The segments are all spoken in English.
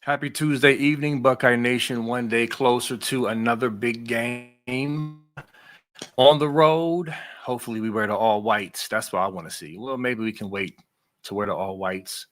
Happy Tuesday evening, Buckeye Nation. One day closer to another big game on the road. Hopefully, we wear the all whites. That's what I want to see. Well, maybe we can wait to wear the all whites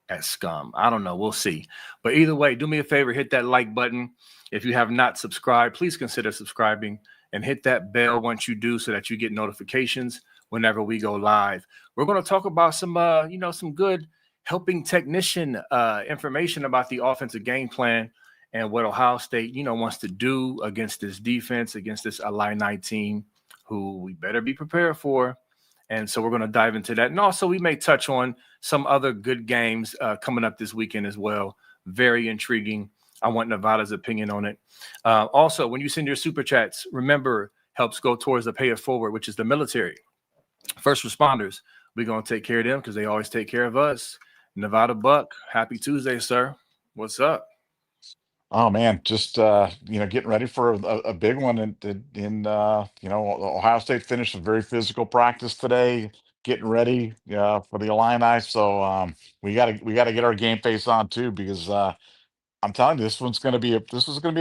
at Scum. I don't know. We'll see. But either way, do me a favor, hit that like button. If you have not subscribed, please consider subscribing and hit that bell once you do so that you get notifications whenever we go live. We're going to talk about some good helping technician information about the offensive game plan and what Ohio State, wants to do against this defense, against this Illini team, who we better be prepared for. And so we're going to dive into that. And also, we may touch on some other good games coming up this weekend as well. Very intriguing. I want Nevada's opinion on it. Also, when you send your super chats, remember, helps go towards the pay it forward, which is the military. First responders, we're going to take care of them because they always take care of us. Nevada Buck, happy Tuesday, sir. What's up? Oh man, just getting ready for a big one Ohio State finished a very physical practice today, getting ready for the Illini. So we gotta get our game face on too because I'm telling you this is gonna be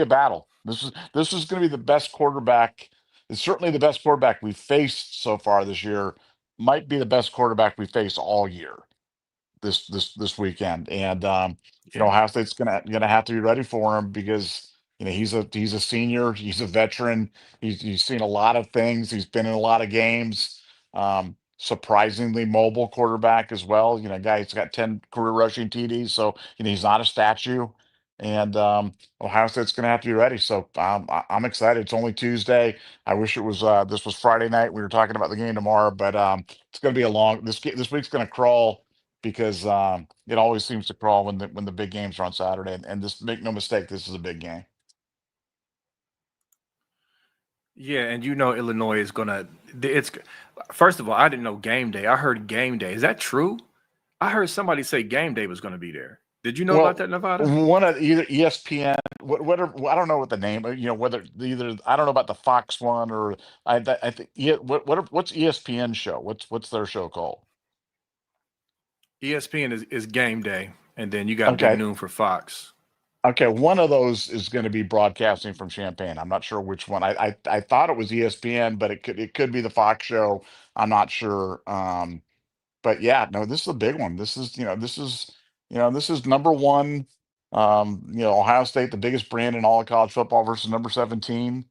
a battle. This is gonna be the best quarterback. It's certainly the best quarterback we've faced so far this year. Might be the best quarterback we face all year this weekend. And Yeah. Ohio State's gonna have to be ready for him because he's a senior, he's a veteran, he's seen a lot of things, he's been in a lot of games. Surprisingly mobile quarterback as well. Guy's got 10 career rushing TDs, so he's not a statue. And Ohio State's gonna have to be ready. So I'm excited. It's only Tuesday. I wish it was this was Friday night. We were talking about the game tomorrow, but it's gonna be a long this week's gonna crawl because it always seems to crawl when the big games are on Saturday. And this, make no mistake, this is a big game. Yeah, and Illinois is gonna. It's first of all, I didn't know game day. I heard game day. Is that true? I heard somebody say game day was gonna be there. Did you know about Well, that, Nevada? one of either ESPN, whatever, I don't know what the name, whether either I don't know about the Fox one or I think yeah, what's ESPN show? What's their show called? ESPN is game day, and then you got Big Okay, Noon for Fox. okay, one of those is going to be broadcasting from Champaign. I'm not sure which one. I thought it was ESPN, but it could be the Fox show. I'm not sure. But yeah, no, this is a big one. This is number one. Ohio State, the biggest brand in all of college football versus number 17,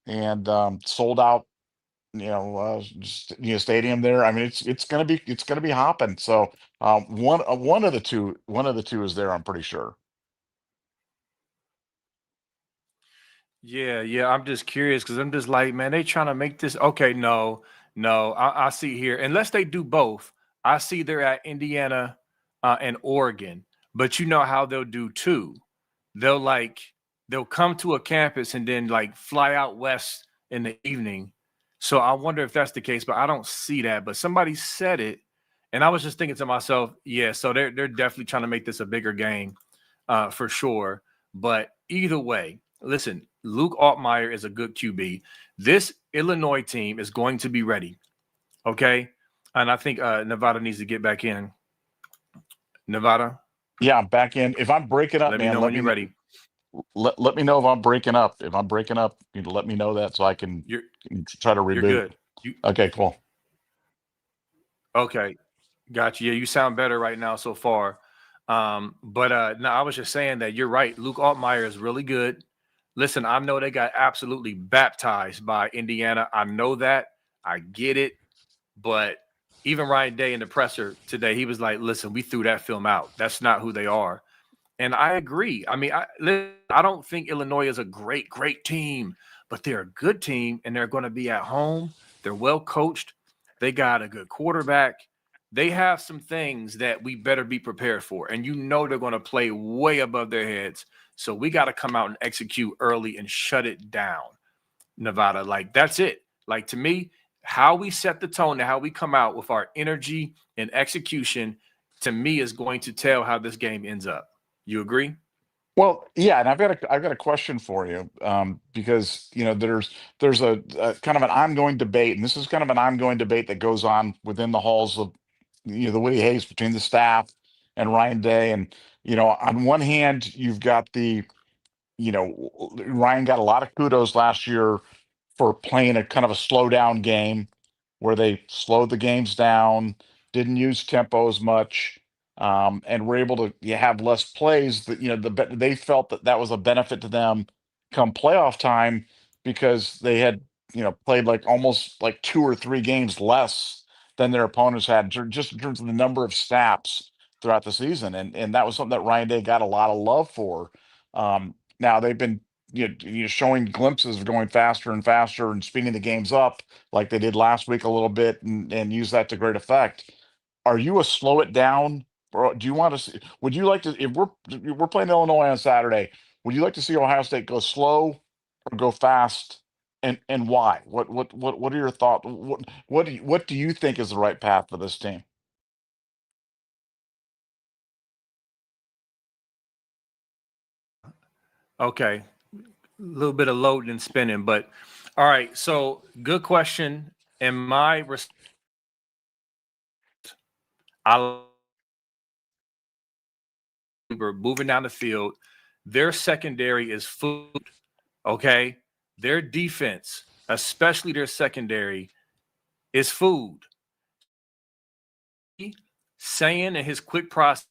and sold out. Stadium there. I mean, it's gonna be hopping. So one of the two is there. I'm pretty sure. Yeah, yeah. I'm just curious because I'm just like, man, they trying to make this. Okay, no, no. I see here. Unless they do both, I see they're at Indiana and Oregon. But you know how they'll do too. They'll like they'll come to a campus and then like fly out west in the evening. So I wonder if that's the case, but I don't see that. But somebody said it, and I was just thinking to myself, yeah. So they're definitely trying to make this a bigger game, for sure. But either way, listen, Luke Altmaier is a good QB. This Illinois team is going to be ready. Okay. And I think Nevada needs to get back in. Nevada, Yeah, I'm back in. If I'm breaking up, let me man, know when you're ready. let me know if I'm breaking up. If I'm breaking up, let me know that so I You're can try to you're reboot. good. You Okay, cool. okay? Got you. Yeah, you sound better right now so far. But no, I was just saying that you're right. Luke Altmaier is really good. Listen, I know they got absolutely baptized by Indiana. I know that. I get it. But even Ryan Day in the presser today, he was like, "Listen, we threw that film out. That's not who they are." And I agree. I mean, I don't think Illinois is a great team, but they're a good team, and they're going to be at home. They're well coached. They got a good quarterback. They have some things that we better be prepared for, and they're going to play way above their heads. So we got to come out and execute early and shut it down. Nevada. Like that's it. Like to me, how we set the tone and how we come out with our energy and execution, to me, is going to tell how this game ends up. You agree? Well, yeah, and I've got a question for you, because there's a kind of an ongoing debate, and this is kind of an ongoing debate that goes on within the halls of the Woody Hayes between the staff and Ryan Day. And, on one hand, you've got Ryan got a lot of kudos last year for playing a kind of a slow down game where they slowed the games down, didn't use tempo as much, and were able to have less plays. That they felt that that was a benefit to them come playoff time because they had played like almost like 2 or 3 games less than their opponents had just in terms of the number of snaps throughout the season, and that was something that Ryan Day got a lot of love for. Now they've been showing glimpses of going faster and faster and speeding the games up like they did last week a little bit, and use that to great effect. Are you a slow it down, or do you want to see, would you like to, if we're playing Illinois on Saturday, would you like to see Ohio State go slow or go fast, and why? What are your thoughts? What do you think is the right path for this team? Okay, a little bit of loading and spinning, but all right. So good question. And I were moving down the field. Their secondary is food. Okay, their defense, especially their secondary, is food. Saying and his quick process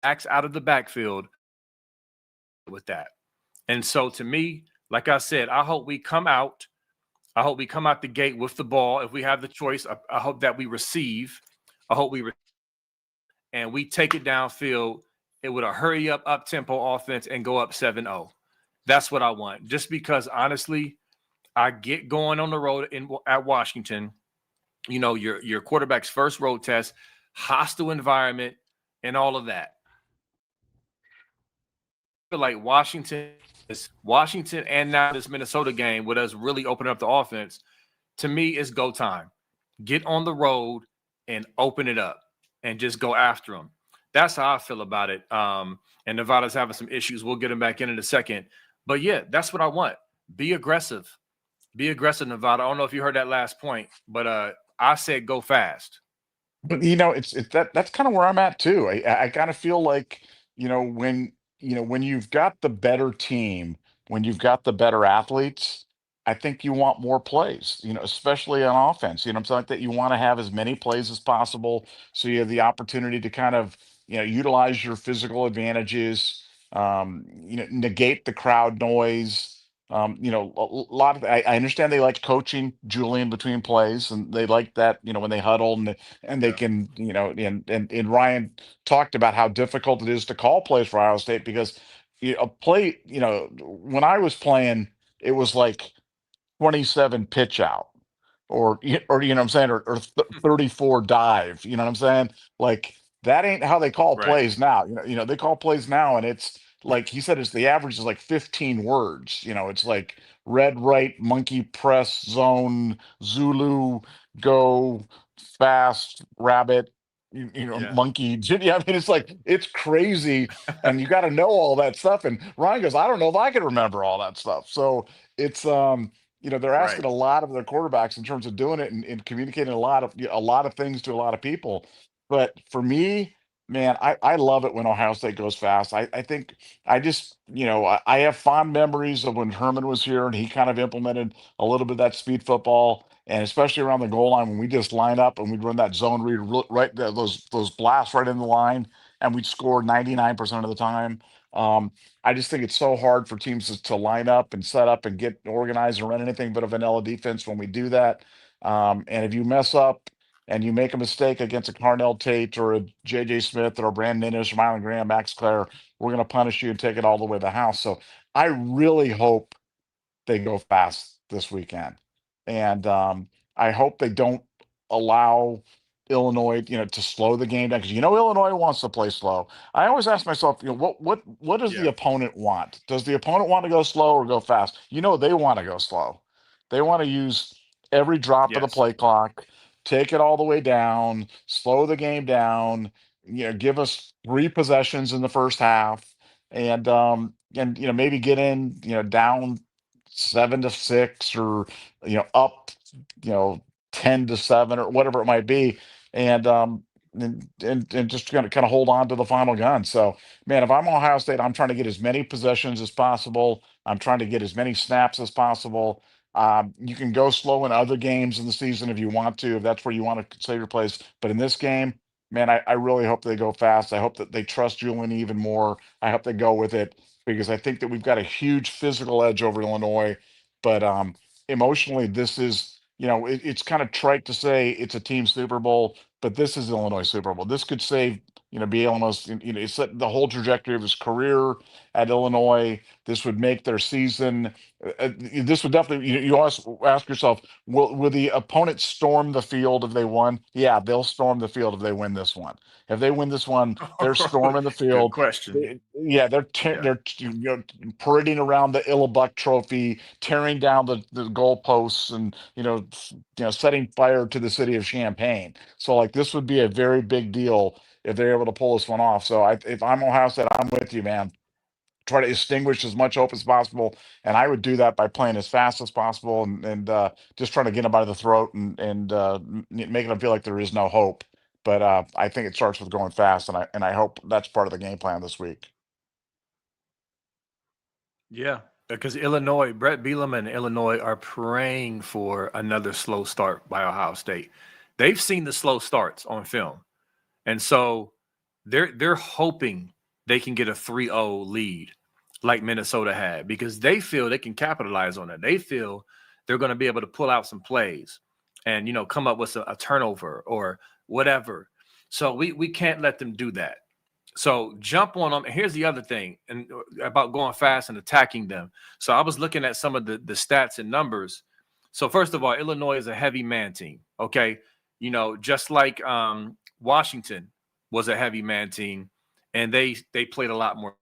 acts out of the backfield with that. And so to me, like I said, I hope we come out. I hope we come out the gate with the ball. If we have the choice, I hope that we receive. I hope and we take it downfield. It would a hurry up tempo offense and go up 7-0. That's what I want. Just because honestly, I get going on the road at Washington. Your quarterback's first road test, hostile environment, and all of that. I feel like Washington and now this Minnesota game with us really opening up the offense. To me, it's go time. Get on the road and open it up and just go after them. That's how I feel about it. And Nevada's having some issues. We'll get them back in a second. But yeah, that's what I want. Be aggressive. Be aggressive, Nevada. I don't know if you heard that last point, but I said go fast. But it's that's kind of where I'm at too. I kind of feel like when you've got the better team, when you've got the better athletes, I think you want more plays. Especially on offense. I'm saying like that you want to have as many plays as possible, so you have the opportunity to kind of utilize your physical advantages. Negate the crowd noise. A lot of I understand they like coaching Julian between plays, and they like that when they huddle and they Yeah. can and Ryan talked about how difficult it is to call plays for Ohio State because a play when I was playing it was like 27 pitch out or what I'm saying or 34 dive, what I'm saying? Like that ain't how they call Right. plays now. They call plays now and it's like he said it's the average is like 15 words. It's like red right monkey press zone Zulu go fast rabbit Yeah. monkey. Yeah, I mean it's like it's crazy and you got to know all that stuff and Ryan goes I don't know if I can remember all that stuff. So it's they're asking Right. a lot of their quarterbacks in terms of doing it and communicating a lot of things to a lot of people. But for me, man, I love it when Ohio State goes fast. I think I just I have fond memories of when Herman was here and he kind of implemented a little bit of that speed football and especially around the goal line when we just line up and we'd run that zone read right there, those blasts right in the line and we'd score 99% of the time. I just think it's so hard for teams to line up and set up and get organized and run anything but a vanilla defense when we do that. And if you mess up and you make a mistake against a Carnell Tate or a JJ Smith or a Brandon Inniss, or Mylan Graham, Max Clare, we're going to punish you and take it all the way to the house. So I really hope they go fast this weekend. And I hope they don't allow Illinois, to slow the game down because Illinois wants to play slow. I always ask myself, what does the Yeah. opponent want? Does the opponent want to go slow or go fast? They want to go slow. They want to use every drop of the Yes. play clock, take it all the way down, slow the game down, give us 3 possessions in the first half, and maybe get in, down 7-6 or up, you know 10-7 or whatever it might be, and and just going to kind of hold on to the final gun. So, man, if I'm Ohio State, I'm trying to get as many possessions as possible. I'm trying to get as many snaps as possible. You can go slow in other games in the season if you want to, if that's where you want to save your place. But in this game, man, I really hope they go fast. I hope that they trust Julian even more. I hope they go with it because I think that we've got a huge physical edge over Illinois. But emotionally, this is, it's kind of trite to say it's a team Super Bowl, but this is Illinois Super Bowl. This could save, be almost, it's the whole trajectory of his career at Illinois. This would make their season. This would definitely, you ask yourself, will the opponent storm the field if they won? Yeah, they'll storm the field if they win this one. If they win this one, they're storming the Good field. question. Yeah, Yeah. they're parading around the Illibuck Trophy, tearing down the goalposts, and setting fire to the city of Champaign. So like this would be a very big deal if they're able to pull this one off. So if I'm Ohio State, I'm with you, man. Try to extinguish as much hope as possible, and I would do that by playing as fast as possible and just trying to get them by the throat and making them feel like there is no hope. But I think it starts with going fast, and I hope that's part of the game plan this week. Yeah, because Illinois, Brett Bielema and Illinois are praying for another slow start by Ohio State. They've seen the slow starts on film, and so they're hoping they can get a 3-0 lead like Minnesota had because they feel they can capitalize on it. They feel they're going to be able to pull out some plays and come up with a turnover or whatever. So we can't let them do that. So jump on them. And here's the other thing and about going fast and attacking them. So I was looking at some of the stats and numbers. So first of all, Illinois is a heavy man team. Okay. Just like Washington was a heavy man team, and they played a lot more,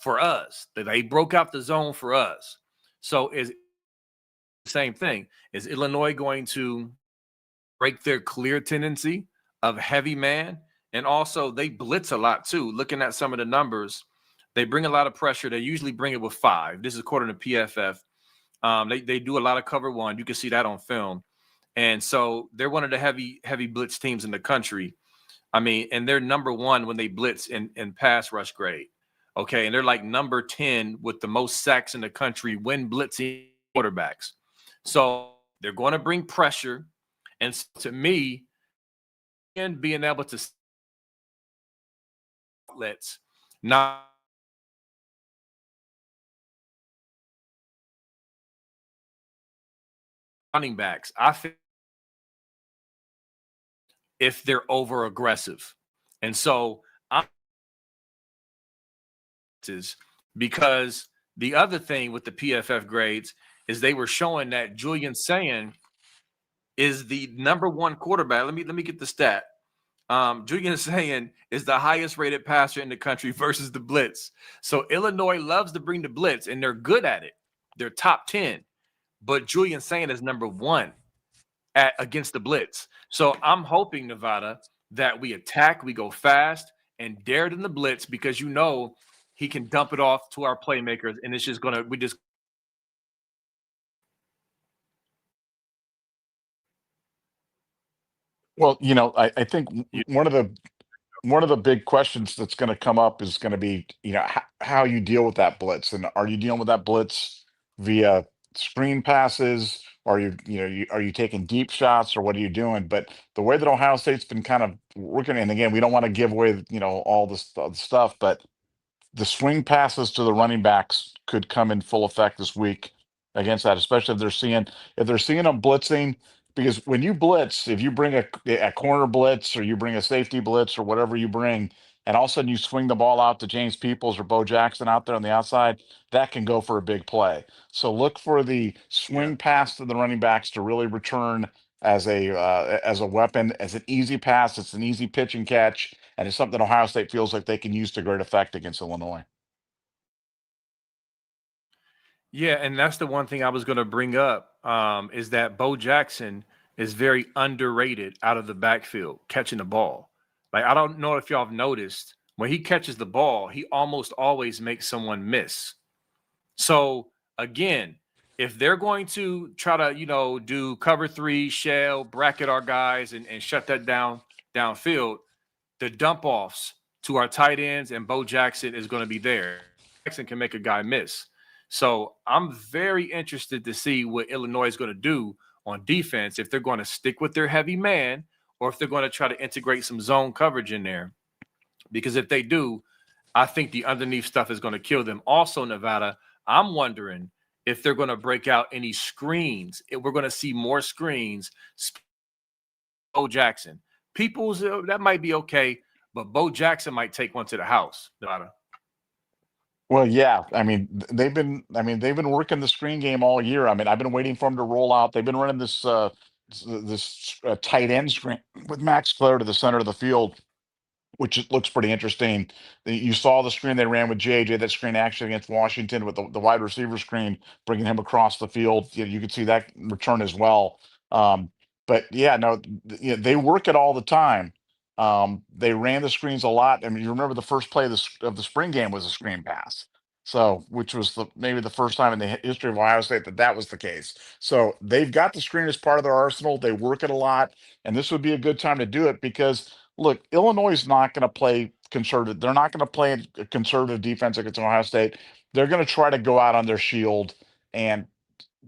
for us. They broke out the zone for us. So is the same thing. Is Illinois going to break their clear tendency of heavy man? And also they blitz a lot too. Looking at some of the numbers, they bring a lot of pressure. They usually bring it with 5. This is according to PFF. They do a lot of cover 1. You can see that on film. And so they're one of the heavy blitz teams in the country. I mean, and they're number 1 when they blitz in pass rush grade. Okay. And they're like number 10 with the most sacks in the country when blitzing quarterbacks. So they're going to bring pressure. And to me, and being able to outlets, not running backs, I think if they're over aggressive. And so I'm because the other thing with the PFF grades is they were showing that Julian Sayin is the number 1 quarterback. Let me get the stat. Julian Sayin is the highest rated passer in the country versus the blitz. So Illinois loves to bring the blitz, and they're good at it. They're top 10, but Julian Sayin is number 1 against the blitz. So I'm hoping, Nevada, that we attack, we go fast, and dare in the blitz because he can dump it off to our playmakers, and it's just we just. Well, I think one of the big questions that's going to come up is going to be, how you deal with that blitz, and are you dealing with that blitz via screen passes? Are you taking deep shots, or what are you doing? But the way that Ohio State's been kind of working, and again, we don't want to give away, all this stuff, but the swing passes to the running backs could come in full effect this week against that, especially if they're seeing them blitzing. Because when you blitz, if you bring a corner blitz or you bring a safety blitz or whatever you bring, and all of a sudden you swing the ball out to James Peoples or Bo Jackson out there on the outside, that can go for a big play. So look for the Yeah. swing pass to the running backs to really return as a weapon, as an easy pass. It's an easy pitch and catch, and it's something Ohio State feels like they can use to great effect against Illinois. Yeah, and that's the one thing I was going to bring up is that Bo Jackson is very underrated out of the backfield catching the ball. Like I don't know if y'all have noticed when he catches the ball, he almost always makes someone miss. So again, if they're going to try to do cover 3, shell, bracket our guys and shut that down, downfield, the dump offs to our tight ends and Bo Jackson is going to be there. Jackson can make a guy miss. So I'm very interested to see what Illinois is going to do on defense, if they're going to stick with their heavy man or if they're going to try to integrate some zone coverage in there. Because if they do, I think the underneath stuff is going to kill them. Also, Nevada, I'm wondering if they're going to break out any screens. If we're going to see more screens. Bo Jackson. People's that might be okay, but Bo Jackson might take one to the house, Nevada. Well, yeah. They've been working the screen game all year. I mean, I've been waiting for them to roll out. They've been running this tight end screen with Max Clare to the center of the field, which looks pretty interesting. You saw the screen they ran with JJ, that screen action against Washington with the wide receiver screen, bringing him across the field. You could see that return as well. But yeah, no, they work it all the time. They ran the screens a lot. I mean, you remember the first play of the spring game was a screen pass. So, which was maybe the first time in the history of Ohio State that was the case. So they've got the screen as part of their arsenal. They work it a lot, and this would be a good time to do it because look, Illinois is not going to play conservative. They're not going to play a conservative defense against Ohio State. They're going to try to go out on their shield and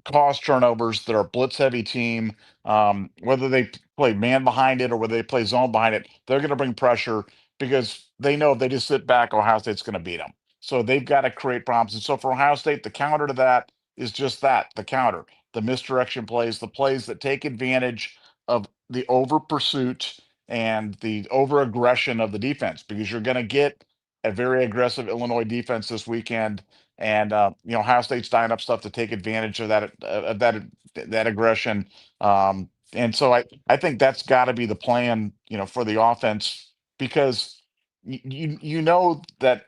cause turnovers. They're a blitz heavy team. Whether they play man behind it or whether they play zone behind it, they're going to bring pressure because they know if they just sit back, Ohio State's going to beat them. So they've got to create problems. And so for Ohio State, the counter to that is just that, the counter, the misdirection plays, the plays that take advantage of the over pursuit and the over aggression of the defense, because you're going to get a very aggressive Illinois defense this weekend. And Ohio State's dying up stuff to take advantage of that aggression. And so I think that's got to be the plan, for the offense, because you know that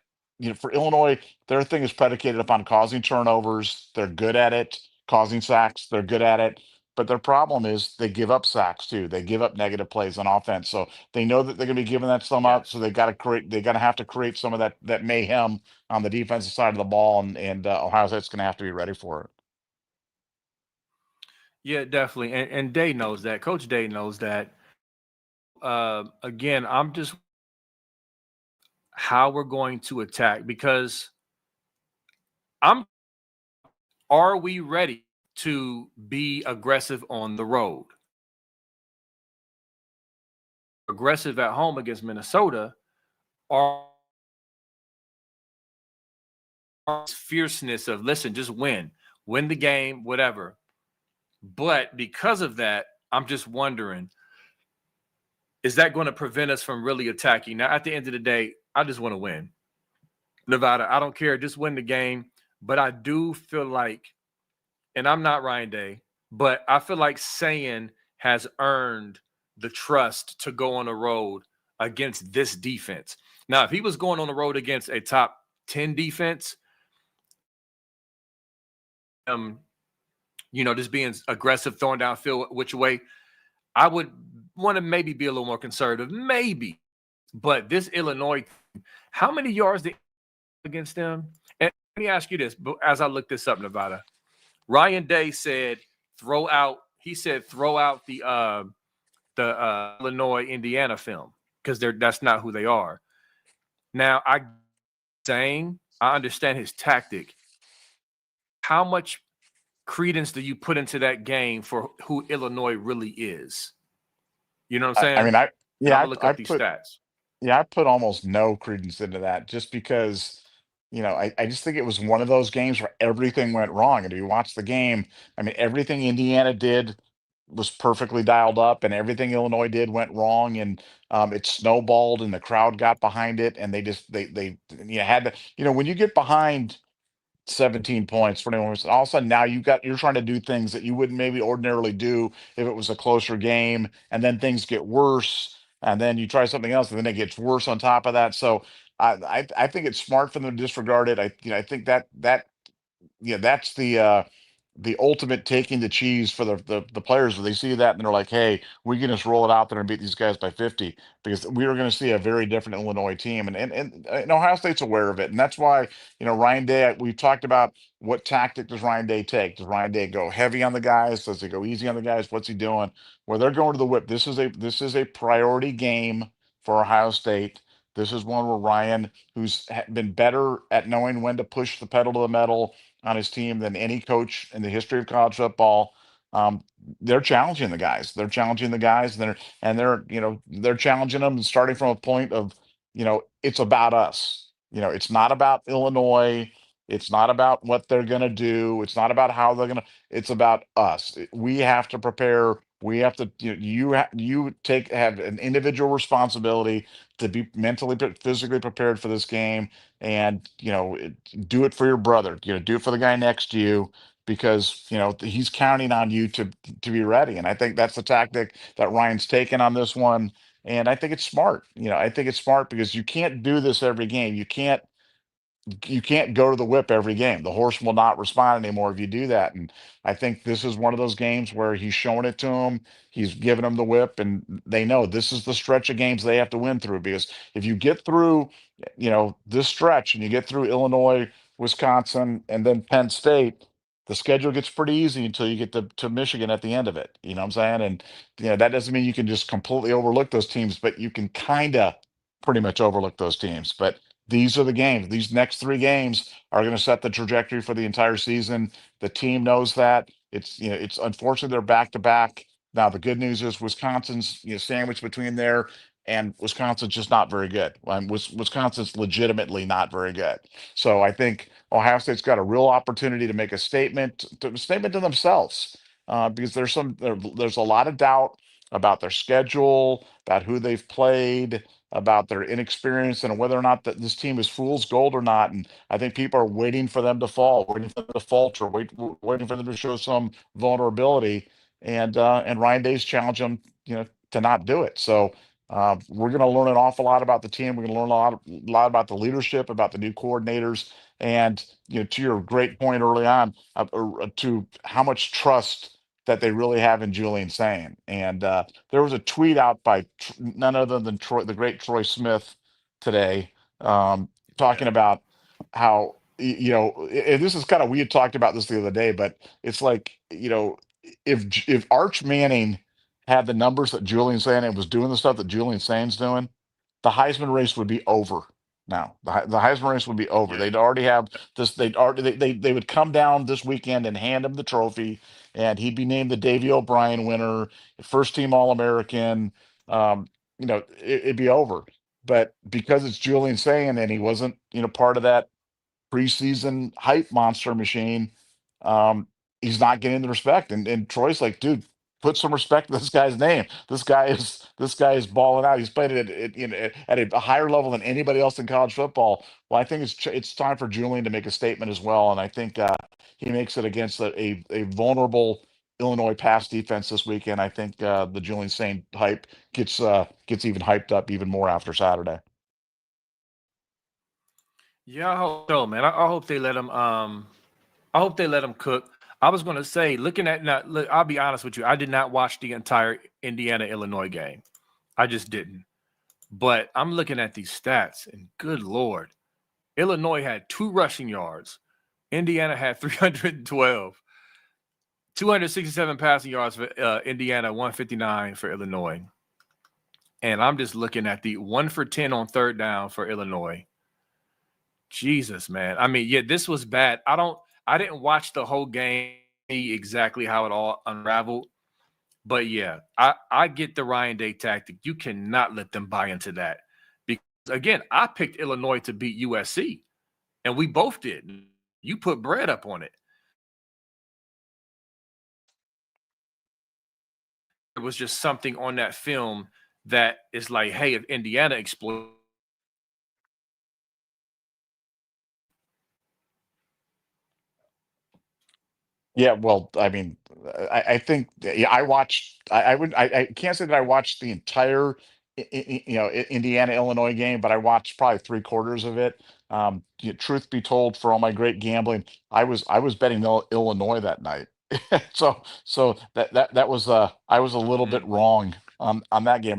for Illinois, their thing is predicated upon causing turnovers. They're good at it. Causing sacks, they're good at it. But their problem is they give up sacks too. They give up negative plays on offense. So they know that they're going to be giving that some up. So Yes. they got to create. They got to have to create some of that mayhem on the defensive side of the ball, and Ohio State's going to have to be ready for it. Yeah, definitely. And Day knows that. Coach Day knows that. Again, I'm just how we're going to attack because I'm are we ready to be aggressive on the road? Aggressive at home against Minnesota, or fierceness of listen, just win the game, whatever. But because of that, I'm just wondering, is that going to prevent us from really attacking? Now, at the end of the day, I just want to win. Nevada, I don't care, just win the game. But I do feel like, and I'm not Ryan Day, but I feel like Sayin has earned the trust to go on the road against this defense. Now, if he was going on the road against a top 10 defense, just being aggressive, throwing downfield which way, I would want to maybe be a little more conservative, maybe. But this Illinois, how many yards did against them? And let me ask you this, as I look this up, Nevada. Ryan Day said throw out the Illinois Indiana film because that's not who they are. Now I understand his tactic. How much credence do you put into that game for who Illinois really is? You know what I'm I saying? mean, I And I'm yeah, gonna look I up these put stats. yeah, I put almost no credence into that just because, I just think it was one of those games where everything went wrong. And if you watch the game, I mean, everything Indiana did was perfectly dialed up, and everything Illinois did went wrong. And it snowballed, and the crowd got behind it, and they had to, when you get behind 17 points, 21 points. All of a sudden now you're trying to do things that you wouldn't maybe ordinarily do if it was a closer game, and then things get worse, and then you try something else, and then it gets worse on top of that. So I think it's smart for them to disregard it. I think that's the the ultimate taking the cheese for the players. When they see that and they're like, hey, we can just roll it out there and beat these guys by 50, because we are going to see a very different Illinois team. And Ohio State's aware of it. And that's why, Ryan Day, we've talked about what tactic does Ryan Day take? Does Ryan Day go heavy on the guys? Does he go easy on the guys? What's he doing? Where they're going to the whip. This is a priority game for Ohio State. This is one where Ryan, who's been better at knowing when to push the pedal to the metal on his team than any coach in the history of college football. Um, they're challenging the guys. They're challenging the guys, and they're challenging them, starting from a point of, it's about us. It's not about Illinois. It's not about what they're going to do. It's not about how they're going to. It's about us. We have to prepare. We have to. You have an individual responsibility to be mentally, physically prepared for this game, and do it for your brother. Do it for the guy next to you, because he's counting on you to be ready. And I think that's the tactic that Ryan's taken on this one. And I think it's smart. I think it's smart because you can't do this every game. You can't go to the whip every game. The horse will not respond anymore if you do that. And I think this is one of those games where he's showing it to him. He's giving them the whip, and they know this is the stretch of games they have to win through. Because if you get through, this stretch, and you get through Illinois, Wisconsin, and then Penn State, the schedule gets pretty easy until you get to Michigan at the end of it. You know what I'm saying? And that doesn't mean you can just completely overlook those teams, but you can kind of pretty much overlook those teams. But these are the games. These next three games are going to set the trajectory for the entire season. The team knows that. It's unfortunately they're back to back. Now the good news is Wisconsin's sandwiched between there, and Wisconsin's just not very good. Wisconsin's legitimately not very good. So I think Ohio State's got a real opportunity to make a statement to themselves, because there's a lot of doubt about their schedule, about who they've played, about their inexperience, and whether or not that this team is fool's gold or not. And I think people are waiting for them to fall, waiting for them to falter, waiting for them to show some vulnerability. And Ryan Day's challenged them, to not do it. So we're going to learn an awful lot about the team. We're going to learn a lot about the leadership, about the new coordinators, and to your great point early on, to how much trust that they really have in Julian Sane. And there was a tweet out by none other than the great Troy Smith today, talking Yeah. about how and this is kind of, we had talked about this the other day, but it's like, if Arch Manning had the numbers that Julian Sane and was doing the stuff that Julian Sane's doing, the Heisman race would be over now. The Heisman race would be over. Yeah. They'd already have this. They'd already they would come down this weekend and hand him the trophy, and he'd be named the Davy O'Brien winner, first team All American. It'd be over. But because it's Julian Sane and he wasn't, part of that preseason hype monster machine, um, he's not getting the respect. And Troy's like, dude, put some respect to this guy's name. This guy is balling out. He's played it at a higher level than anybody else in college football. Well, I think it's time for Julian to make a statement as well. And I think he makes it against a vulnerable Illinois pass defense this weekend. I think the Julian Saint hype gets even hyped up even more after Saturday. Yeah, I hope so, man. I hope they let him. I hope they let him cook. I was going to say, looking at now, look, I'll be honest with you. I did not watch the entire Indiana Illinois game. I just didn't. But I'm looking at these stats, and good lord, Illinois had 2 rushing yards. Indiana had 312, 267 passing yards for Indiana, 159 for Illinois. And I'm just looking at the 1 for 10 on third down for Illinois. Jesus, man. I mean, yeah, this was bad. I didn't watch the whole game exactly how it all unraveled. But yeah, I get the Ryan Day tactic. You cannot let them buy into that. Because again, I picked Illinois to beat USC, and we both did. You put bread up on it. It was just something on that film that is like, hey, if Indiana explodes. Yeah, well, I mean, I think, yeah, I watched. I can't say that I watched the entire Indiana Illinois game, but I watched probably 3/4 of it. Truth be told, for all my great gambling, I was betting Illinois that night. So that was I was a little bit Mm, wrong on that game.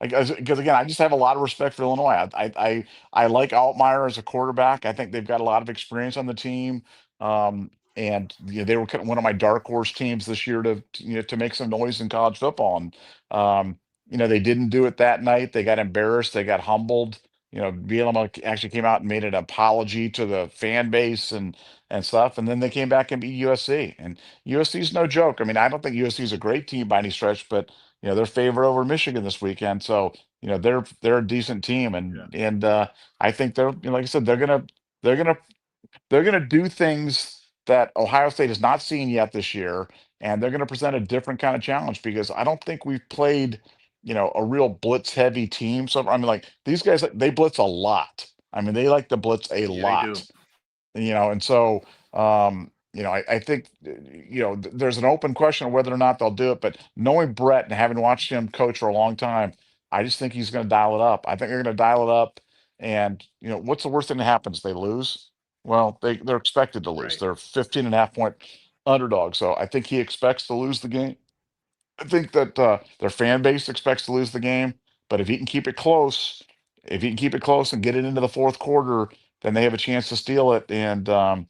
Because again, I just have a lot of respect for Illinois. I like Altmaier as a quarterback. I think they've got a lot of experience on the team. And they were kind of one of my dark horse teams this year to make some noise in college football. And they didn't do it that night. They got embarrassed. They got humbled. Bielema actually came out and made an apology to the fan base and stuff. And then they came back and beat USC. And USC's no joke. I mean, I don't think USC is a great team by any stretch, but they're favored over Michigan this weekend. So they're a decent team, yeah. and I think like I said, they're gonna they're going to do things that Ohio State has not seen yet this year, and they're going to present a different kind of challenge because I don't think we've played, a real blitz heavy team. So I mean, like these guys, they blitz a lot. I mean, they like to blitz a Yeah, they do. lot, and so I think there's an open question of whether or not they'll do it. But knowing Brett and having watched him coach for a long time, I just think he's going to dial it up. I think they're going to dial it up. And what's the worst thing that happens? They lose. Well, they're expected to lose. Right. They're 15.5 point underdog. So I think he expects to lose the game. I think that their fan base expects to lose the game. But if he can keep it close, and get it into the fourth quarter, then they have a chance to steal it. And I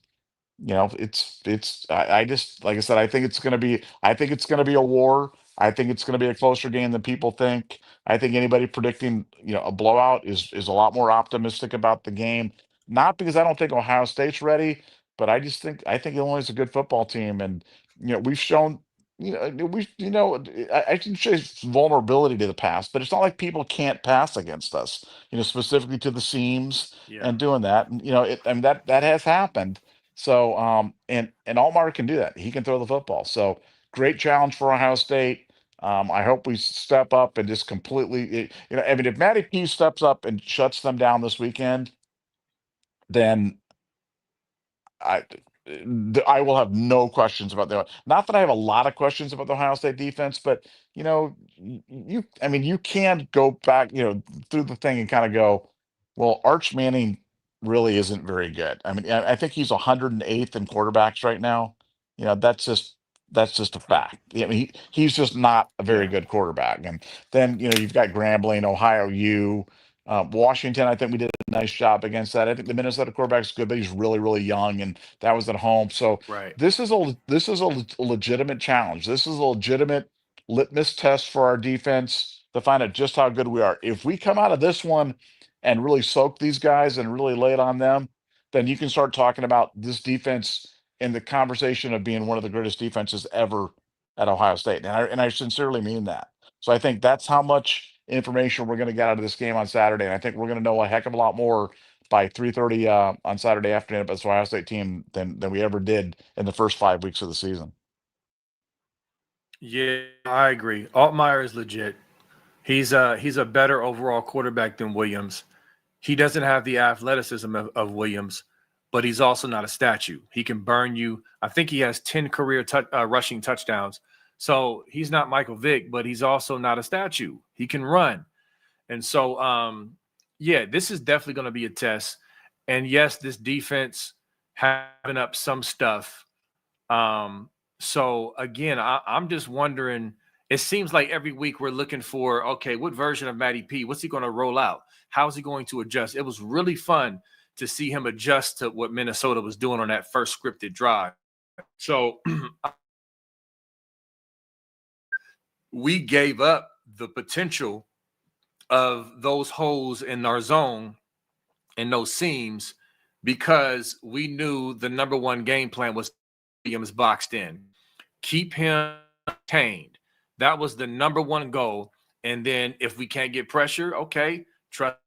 just, like I said, I think it's gonna be a war. I think it's gonna be a closer game than people think. I think anybody predicting, a blowout is a lot more optimistic about the game. Not because I don't think Ohio State's ready, but I think Illinois is a good football team, and we've shown, I can say vulnerability to the pass, but it's not like people can't pass against us, specifically to the seams Yeah. and doing that. And and that has happened. So, and Altmaier can do that. He can throw the football. So great challenge for Ohio State. I hope we step up and just completely, I mean, if Matty P steps up and shuts them down this weekend, then I I will have no questions about the, not that I have a lot of questions about the Ohio State defense, but I mean, you can go back, through the thing and kind of go, well, Arch Manning really isn't very good. I mean, I think he's 108th in quarterbacks right now. That's just a Mm, fact. I mean, he's just not a very yeah. good quarterback. And then you've got Grambling, Ohio U. Washington, I think we did a nice job against that. I think the Minnesota quarterback's good, but he's really, really young, and that was at home. So Right. this is a legitimate challenge. This is a legitimate litmus test for our defense to find out just how good we are. If we come out of this one and really soak these guys and really lay it on them, then you can start talking about this defense in the conversation of being one of the greatest defenses ever at Ohio State. And I sincerely mean that. So I think that's how much information we're going to get out of this game on Saturday. And I think we're going to know a heck of a lot more by 3:30 on Saturday afternoon about this Ohio State team than we ever did in the first 5 weeks of the season. Yeah, I agree. Altmaier is legit. He's a better overall quarterback than Williams. He doesn't have the athleticism of Williams, but he's also not a statue. He can burn you. I think he has 10 career rushing touchdowns. So he's not Michael Vick, but he's also not a statue. He can run. And so, yeah, this is definitely going to be a test. And yes, this defense having up some stuff. So again, I'm just wondering. It seems like every week we're looking for, okay, what version of Matty P? What's he going to roll out? How is he going to adjust? It was really fun to see him adjust to what Minnesota was doing on that first scripted drive. So we gave up the potential of those holes in our zone and those seams because we knew the number one game plan was Williams boxed in. Keep him contained. That was the number one goal. And then if we can't get pressure, okay, trust.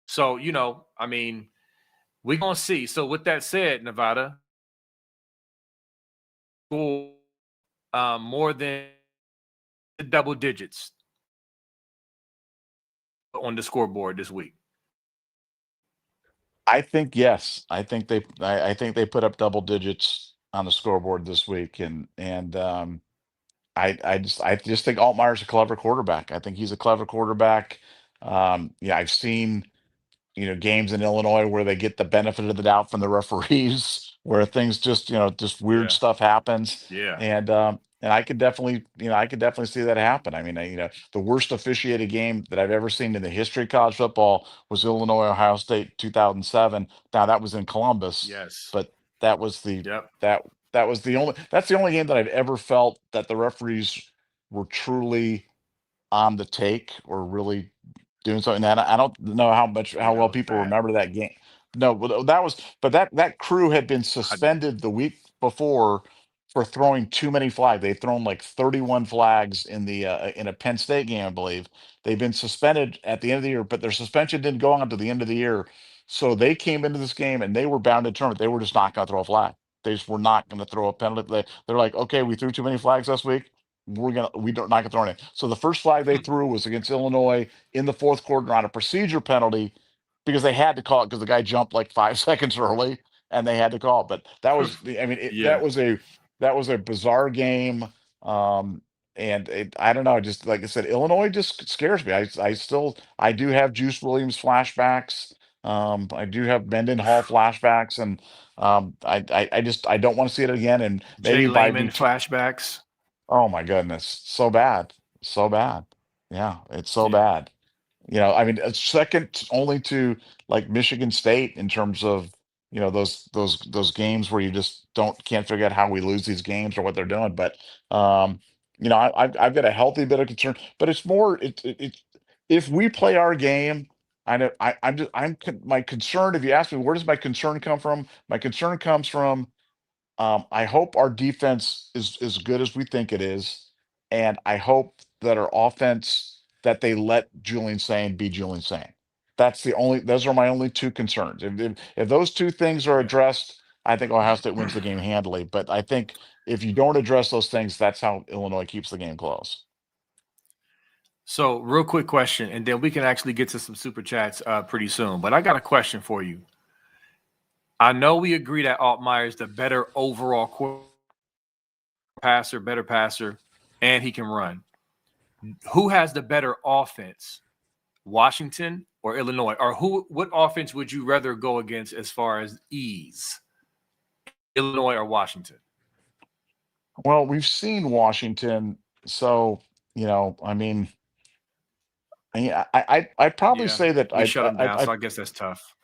So, I mean, we're going to see. So, with that said, Nevada, more than double digits on the scoreboard this week. I think yes. I think they put up double digits on the scoreboard this week, and I just think Altmaier's a clever quarterback. I think he's a clever quarterback. Yeah, I've seen games in Illinois where they get the benefit of the doubt from the referees, where things just, just weird Yeah. stuff happens. Yeah. And I could definitely, I could definitely see that happen. I mean, the worst officiated game that I've ever seen in the history of college football was Illinois, Ohio State, 2007. Now that was in Columbus, Yes. but that was the, Yep. that, that's the only game that I've ever felt that the referees were truly on the take or really doing something that I don't know how Yeah, it well was people bad. remember that game. No, but that crew had been I, suspended the week before for throwing too many flags. They'd thrown like 31 flags in a Penn State game, I believe. They've been suspended at the end of the year, but their suspension didn't go on to the end of the year. So they came into this game and they were bound to determine they were just not going to throw a flag. They just were not going to throw a penalty. They're like, okay, we threw too many flags last week. We don't not gonna throw it. So the first flag they threw was against Illinois in the fourth quarter on a procedure penalty because they had to call it because the guy jumped like 5 seconds early and they had to call it. But that was I mean yeah. that was a bizarre game. Um and I don't know, just like I said, Illinois just scares me. I do have Juice Williams flashbacks. I do have Mendenhall flashbacks, and I don't want to see it again. And Jay maybe by Lehman the flashbacks. Oh my goodness, so bad, so bad. Yeah, it's so Yeah. bad. I mean, it's second only to like Michigan State in terms of those games where you just can't figure out how we lose these games or what they're doing. But I've got a healthy bit of concern, but it's more if we play our game. I know I'm just my concern. If you ask me, where does my concern come from? My concern comes from I hope our defense is as good as we think it is, and I hope that our offense that they let Julian Sane be Julian Sane. Those are my only two concerns. If those two things are Yeah. addressed, I think Ohio State wins the game handily. But I think if you don't address those things, that's how Illinois keeps the game close. So, real quick question, and then we can actually get to some super chats pretty soon. But I got a question for you. I know we agree that Altmaier is the better overall better passer, and he can run. Who has the better offense, Washington or Illinois? Or what offense would you rather go against as far as ease, Illinois or Washington? Well, we've seen Washington, so I mean, yeah, I'd probably Yeah, say that we shut them down, so I guess that's tough.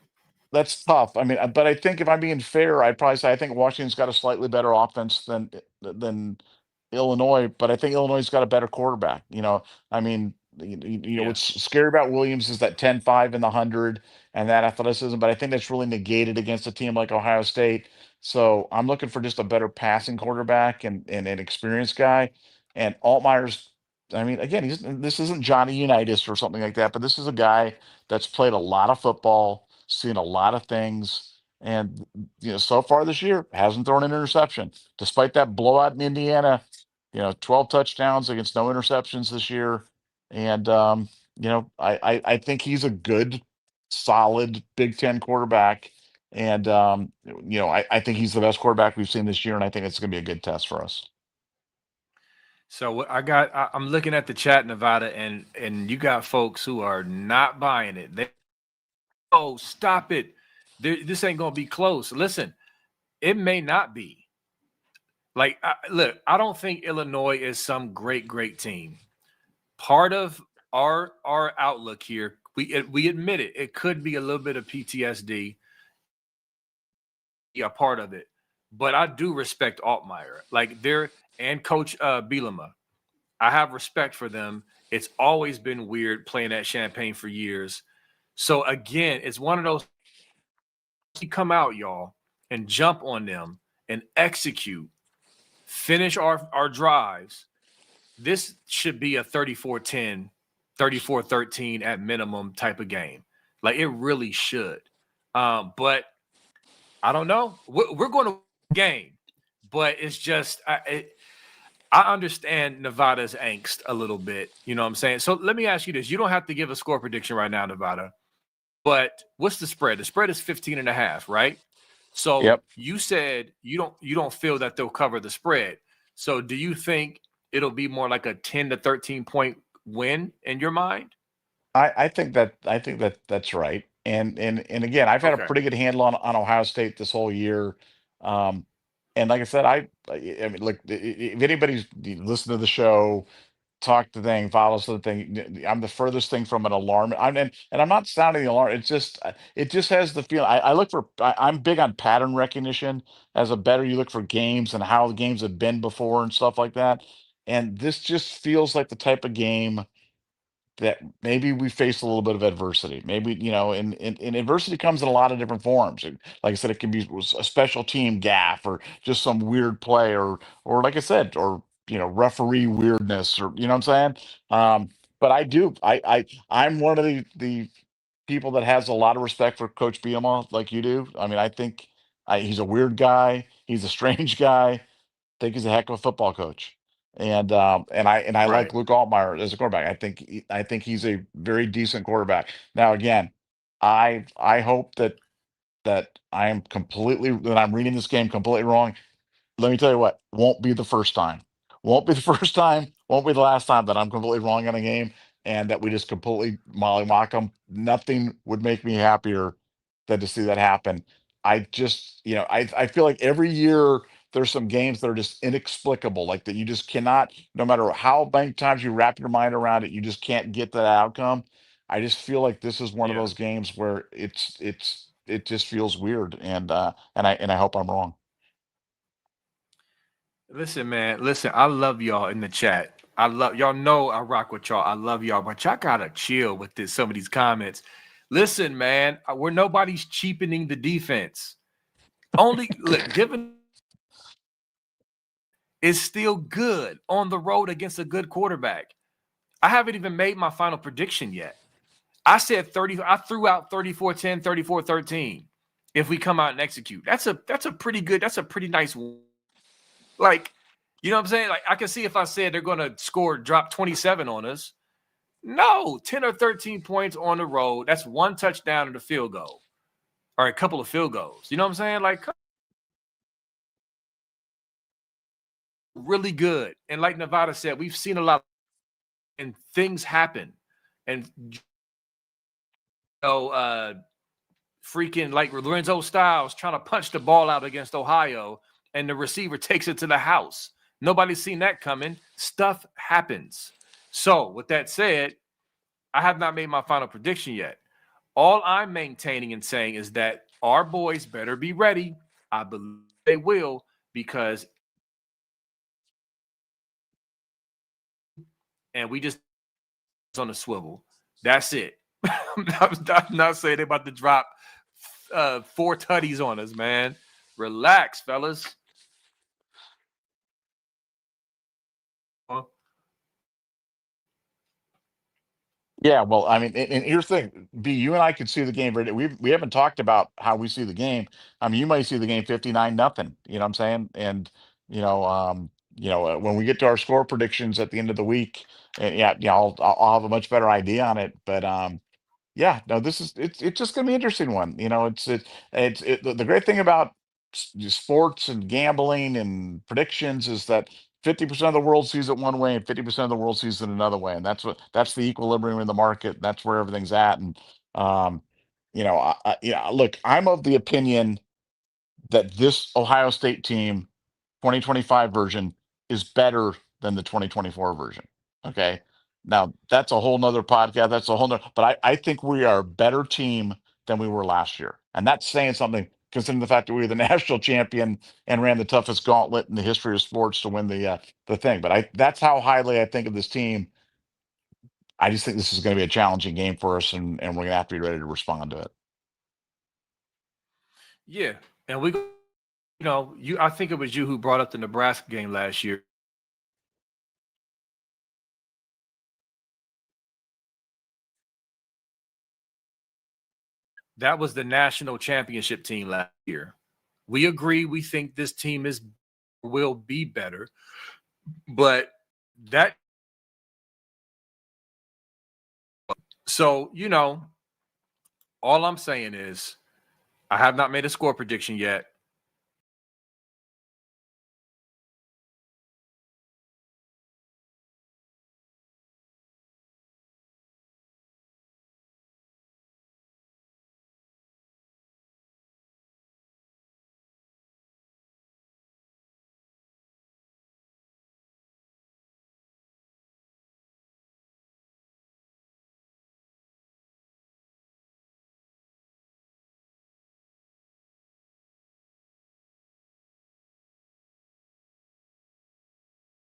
that's tough. I mean, but I think if I'm being fair, I'd probably say I think Washington's got a slightly better offense than Illinois, but I think Illinois has got a better quarterback. I mean, Yeah. what's scary about Williams is that 10-5 in the 100 and that athleticism, but I think that's really negated against a team like Ohio State. So I'm looking for just a better passing quarterback and an experienced guy. And Altmaier's, I mean, again, this isn't Johnny Unitas or something like that, but this is a guy that's played a lot of football, seen a lot of things, and so far this year hasn't thrown an interception, despite that blowout in Indiana. 12 touchdowns against no interceptions this year, and I think he's a good, solid Big Ten quarterback, and I think he's the best quarterback we've seen this year, and I think it's going to be a good test for us. So what I'm looking at the chat, Nevada, and you got folks who are not buying it. Oh, stop it. This ain't gonna be close. Listen, it may not be. Like, look, I don't think Illinois is some great team. Part of our outlook here, we admit it. It could be a little bit of PTSD. Yeah, part of it. But I do respect Altmaier. Like and Coach Bielema. I have respect for them. It's always been weird playing at Champaign for years. So again, it's one of those come out, y'all, and jump on them and execute, finish our drives. This should be a 34-10, 34-13 at minimum type of game. Like it really should. But I don't know. We're going to game, but it's just I understand Nevada's angst a little bit. You know what I'm saying? So let me ask you this. You don't have to give a score prediction right now, Nevada. But what's the spread? The spread is 15.5, right? So Yep. you said you don't feel that they'll cover the spread. So do you think it'll be more like a 10 to 13 point win in your mind? I think that that's right. And again, I've had a Okay. pretty good handle on Ohio State this whole year. Um, and like I said, I mean, look, if anybody's listened to the show, talk the thing, follows the thing, I'm the furthest thing from an alarm. And I'm not sounding the alarm. It just has the feel. I look for. I'm big on pattern recognition. As a better, you look for games and how the games have been before and stuff like that. And this just feels like the type of game that maybe we face a little bit of adversity. Maybe, and adversity comes in a lot of different forms. Like I said, it can be a special team gaff or just some weird play or like I said, or, referee weirdness or, you know what I'm saying? But I'm one of the people that has a lot of respect for Coach Bielema like you do. I mean, I think he's a weird guy. He's a strange guy. Think he's a heck of a football coach. And I like Right. Luke Altmaier as a quarterback. I think he's a very decent quarterback. Now again, I hope that I'm reading this game completely wrong. Let me tell you what, won't be the first time. Won't be the first time, won't be the last time that I'm completely wrong on a game and that we just completely mock them. Nothing would make me happier than to see that happen. I just, I feel like every year there's some games that are just inexplicable, like that you just cannot, no matter how many times you wrap your mind around it, you just can't get that outcome. I just feel like this is one of Yeah. those games where it just feels weird, and I hope I'm wrong. Listen, man. Listen, I love y'all in the chat. I love y'all know I rock with y'all. I love y'all, but y'all gotta chill with this. Some of these comments. Listen, man, we're nobody's cheapening the defense. Only look, given is still good on the road against a good quarterback. I haven't even made my final prediction yet. I said 30, I threw out 34-10, 34-13. If we come out and execute. That's a pretty good, that's a pretty nice, like, you know what I'm saying? Like, I can see if I said they're gonna drop 27 on us. No, 10 or 13 points on the road. That's one touchdown and a field goal. Or a couple of field goals. You know what I'm saying? Like, really good. And like Nevada said, we've seen a lot and things happen. And freaking like Lorenzo Styles trying to punch the ball out against Ohio, and the receiver takes it to the house. Nobody's seen that coming. Stuff happens. So, with that said, I have not made my final prediction yet. All I'm maintaining and saying is that our boys better be ready. I believe they will, because and we just on a swivel. That's it. I'm not saying they're about to drop 4 tutties on us, man. Relax, fellas. Yeah, well, I mean, and here's the thing, B, you and I can see the game very. We haven't talked about how we see the game. I mean, you might see the game 59-0. You know what I'm saying? And when we get to our score predictions at the end of the week, and yeah, I'll have a much better idea on it. But yeah, no, it's just gonna be an interesting one. The great thing about sports and gambling and predictions is that 50% of the world sees it one way and 50% of the world sees it another way, and that's the equilibrium in the market. That's where everything's at. And um, yeah, look, I'm of the opinion that this Ohio State team 2025 version is better than the 2024 version. Okay. Now that's a whole nother podcast. That's a whole nother, but I think we are a better team than we were last year. And that's saying something considering the fact that we were the national champion and ran the toughest gauntlet in the history of sports to win the thing. But that's how highly I think of this team. I just think this is going to be a challenging game for us, and we're going to have to be ready to respond to it. Yeah, and I think it was you who brought up the Nebraska game last year. That was the national championship team last year. We agree. We think this team will be better, but that so All I'm saying is I have not made a score prediction yet.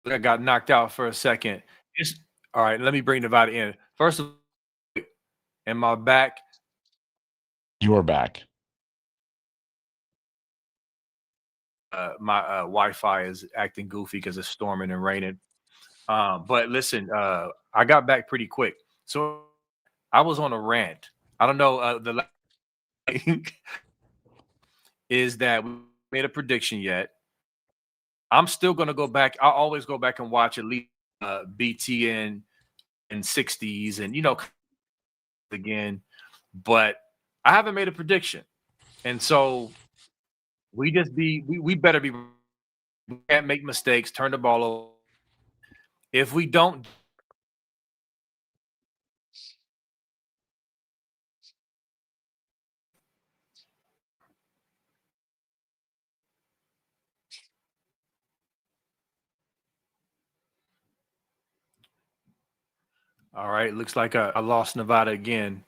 I got knocked out for a second. It's all right. Let me bring Nevada in. First of all, am I back? You are back. My Wi-Fi is acting goofy because it's storming and raining. But listen, I got back pretty quick. So I was on a rant. I don't know. The last thing is that we made a prediction yet. I'm still gonna go back. I'll always go back and watch at least BTN and 60s and again, but I haven't made a prediction. And so we better be, we can't make mistakes, turn the ball over. If we don't, all right, looks like I lost Nevada again.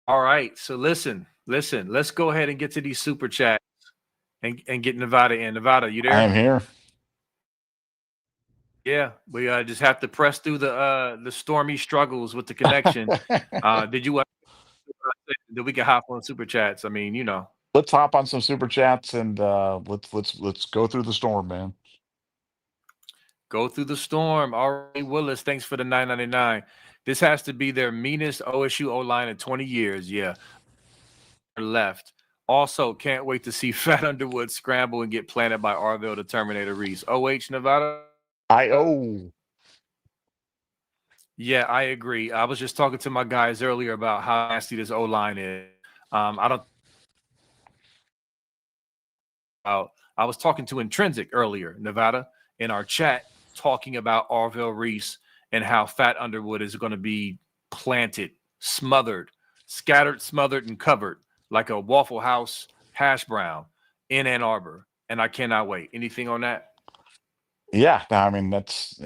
All right, so listen, let's go ahead and get to these super chats and get Nevada in. Nevada, you I am there? here. Yeah, we just have to press through the stormy struggles with the connection. Did you that we can hop on super chats? I mean, Let's hop on some super chats and let's go through the storm, man. go through the storm. All right, Willis, thanks for the 9.99. This has to be their meanest OSU O line in 20 years. Yeah, left. Also, can't wait to see Fat Underwood scramble and get planted by Arville the Terminator Reese. OH Nevada. I Yeah, I agree. I was just talking to my guys earlier about how nasty this O line is. I don't. I was talking to Intrinsic earlier, Nevada, in our chat, talking about Arville Reese and how Fat Underwood is going to be planted, smothered, scattered, smothered, and covered like a Waffle House hash brown in Ann Arbor. And I cannot wait. Anything on that? Yeah, no, I mean that's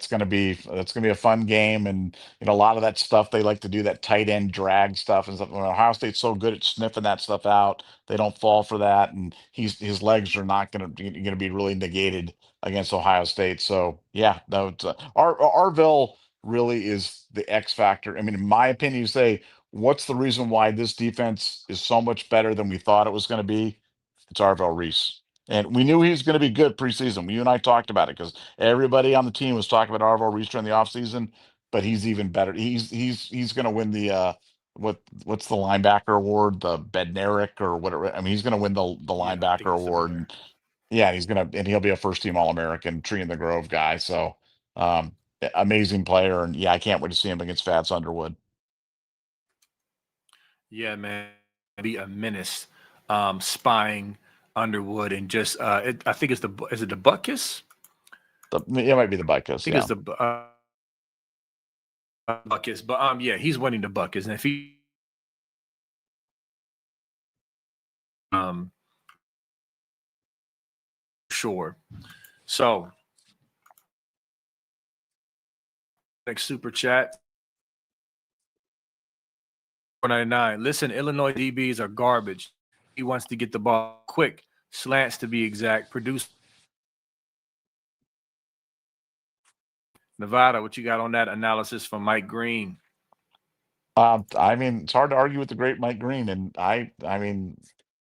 gonna be a fun game, and a lot of that stuff they like to do that tight end drag stuff and stuff. When Ohio State's so good at sniffing that stuff out, they don't fall for that, and his legs are not gonna be really negated against Ohio State. So yeah, no, Arville really is the X factor. I mean, in my opinion, you say what's the reason why this defense is so much better than we thought it was going to be? It's Arville Reese. And we knew he was going to be good preseason. You and I talked about it because everybody on the team was talking about Arvo Reese during the offseason, but he's even better. He's going to win the what's the linebacker award, the Bednarik or whatever. I mean, he's going to win the Yeah, I think linebacker it's award, similar. and yeah, and he'll be a first team All American, Tree in the Grove guy. So um, amazing player, and yeah, I can't wait to see him against Fats Underwood. Yeah, man, be a menace, spying Underwood and just I think it's is it the Buckus? It might be the I Bicus, think it's yeah. the Buckus, but yeah, he's winning the Buckus, and if he um sure. So next super chat 499. Listen, Illinois DBs are garbage. He wants to get the ball quick, slants to be exact. Produce Nevada. What you got on that analysis from Mike Green? I mean, it's hard to argue with the great Mike Green, and I mean,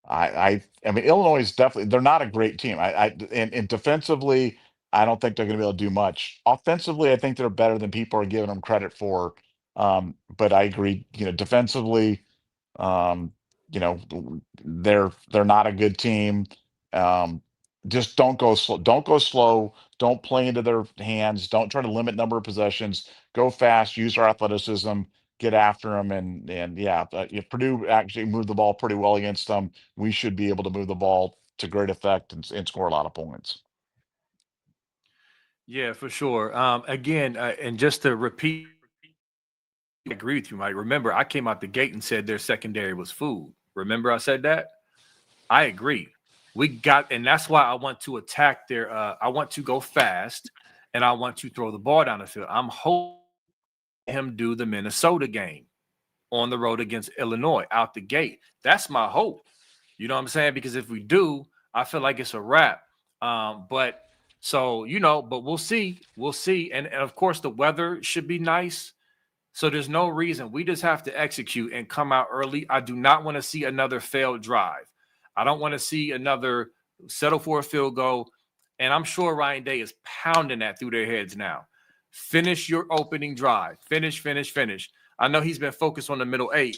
Illinois is definitely they're not a great team. And defensively, I don't think they're going to be able to do much. Offensively, I think they're better than people are giving them credit for. But I agree, defensively, um, they're not a good team. Um, just don't go slow. Don't go slow. Don't play into their hands. Don't try to limit number of possessions. Go fast. Use our athleticism. get after them, and yeah, if Purdue actually moved the ball pretty well against them, we should be able to move the ball to great effect and score a lot of points. Yeah, for sure. Again, and just to repeat, I agree with you, Mike. Remember, I came out the gate and said their secondary was food. Remember, I said that? I agree. We got, and that's why I want to attack their. I want to go fast, and I want to throw the ball down the field. I'm hoping him do the Minnesota game on the road against Illinois out the gate. That's my hope. You know what I'm saying? Because if we do, I feel like it's a wrap. But so but we'll see. We'll see. And of course the weather should be nice. So there's no reason. We just have to execute and come out early. I do not want to see another failed drive. I don't want to see another settle for a field goal. And I'm sure Ryan Day is pounding that through their heads now. Finish your opening drive. Finish, finish, finish. I know he's been focused on the middle eight,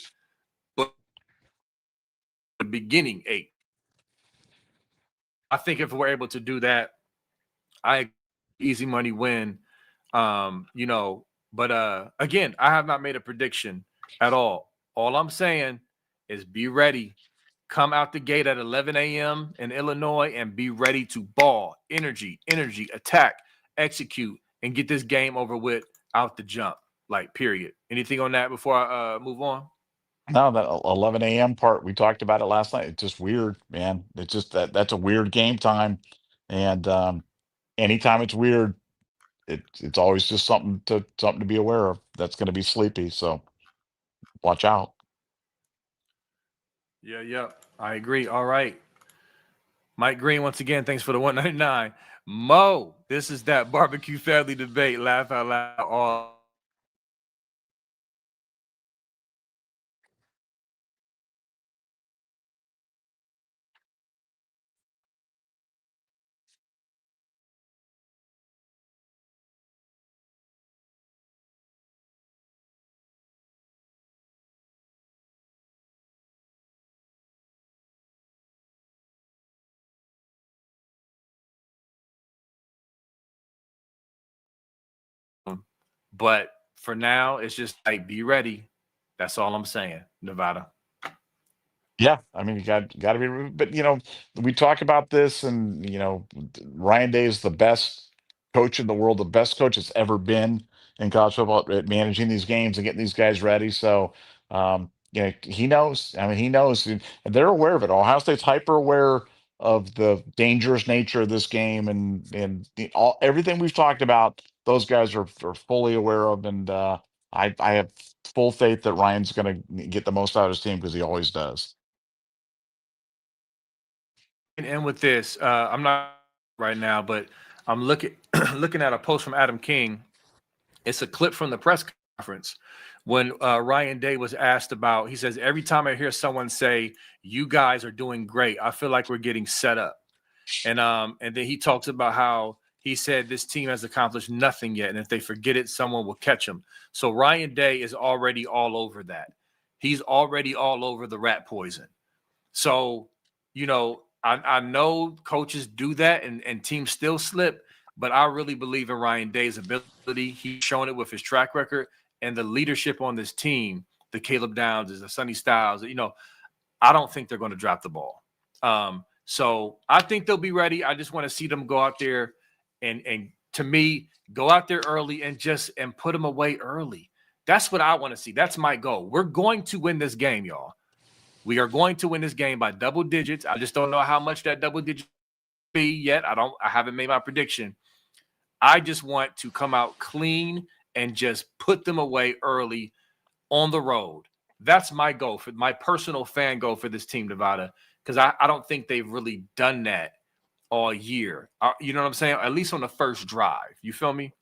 but the beginning eight. I think if we're able to do that, I easy money win. But again, I have not made a prediction at all. All I'm saying is be ready. Come out the gate at 11 a.m. in Illinois and be ready to ball, energy, attack, execute, and get this game over with out the jump. Like, period. Anything on that before I move on? No, that 11 a.m. part, we talked about it last night. It's just weird, man. It's just that's a weird game time. And anytime it's weird, it's always just something to be aware of. That's going to be sleepy. So watch out. Yeah, yeah. I agree. All right. Mike Green, once again, thanks for the 199. Mo, this is that barbecue family debate. Laugh out loud. All but for now, it's just like be ready. That's all I'm saying, Nevada. Yeah, I mean, you got to be, but we talk about this, and Ryan Day is the best coach in the world, the best coach that's ever been in college football at managing these games and getting these guys ready. So, he knows. I mean, he knows, and they're aware of it. Ohio State's hyper aware of the dangerous nature of this game, and everything we've talked about. Those guys are fully aware of, and I have full faith that Ryan's going to get the most out of his team because he always does. And end with this. I'm not right now, but I'm looking looking at a post from Adam King. It's a clip from the press conference when Ryan Day was asked about. He says, "Every time I hear someone say you guys are doing great, I feel like we're getting set up." And then he talks about how he said this team has accomplished nothing yet, and if they forget it, someone will catch them. So Ryan Day is already all over that. He's already all over the rat poison. So, I know coaches do that and teams still slip, but I really believe in Ryan Day's ability. He's shown it with his track record and the leadership on this team, the Caleb Downs, the Sonny Styles. I don't think they're going to drop the ball. So I think they'll be ready. I just want to see them go out there and to me, go out there early and put them away early. That's what I want to see. That's my goal. We're going to win this game, y'all. We are going to win this game by double digits. I just don't know how much that double digit be yet. I haven't made my prediction. I just want to come out clean and just put them away early on the road. That's my goal, for my personal fan goal for this team, Nevada, because I don't think they've really done that all year. You know what I'm saying? At least on the first drive. You feel me?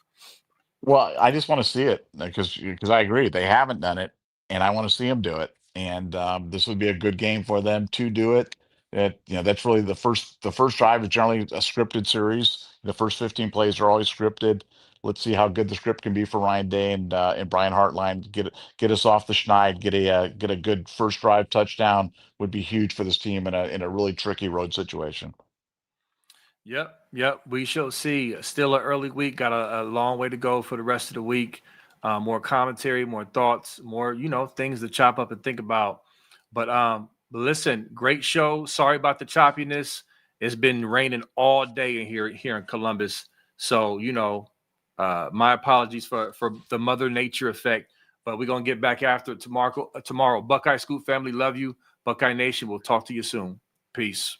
Well, I just want to see it because I agree they haven't done it, and I want to see them do it. And this would be a good game for them to do it. That's really the first drive is generally a scripted series. The first 15 plays are always scripted. Let's see how good the script can be for Ryan Day and Brian Hartline. Get us off the schneid. Get a good first drive touchdown would be huge for this team in a really tricky road situation. Yep. We shall see. Still an early week. Got a long way to go for the rest of the week. more commentary, more thoughts, more, things to chop up and think about. But listen, great show. Sorry about the choppiness. It's been raining all day here in Columbus. So, my apologies for the Mother Nature effect. But we're gonna get back after it tomorrow. Buckeye Scoop family, love you. Buckeye Nation, we'll talk to you soon. Peace.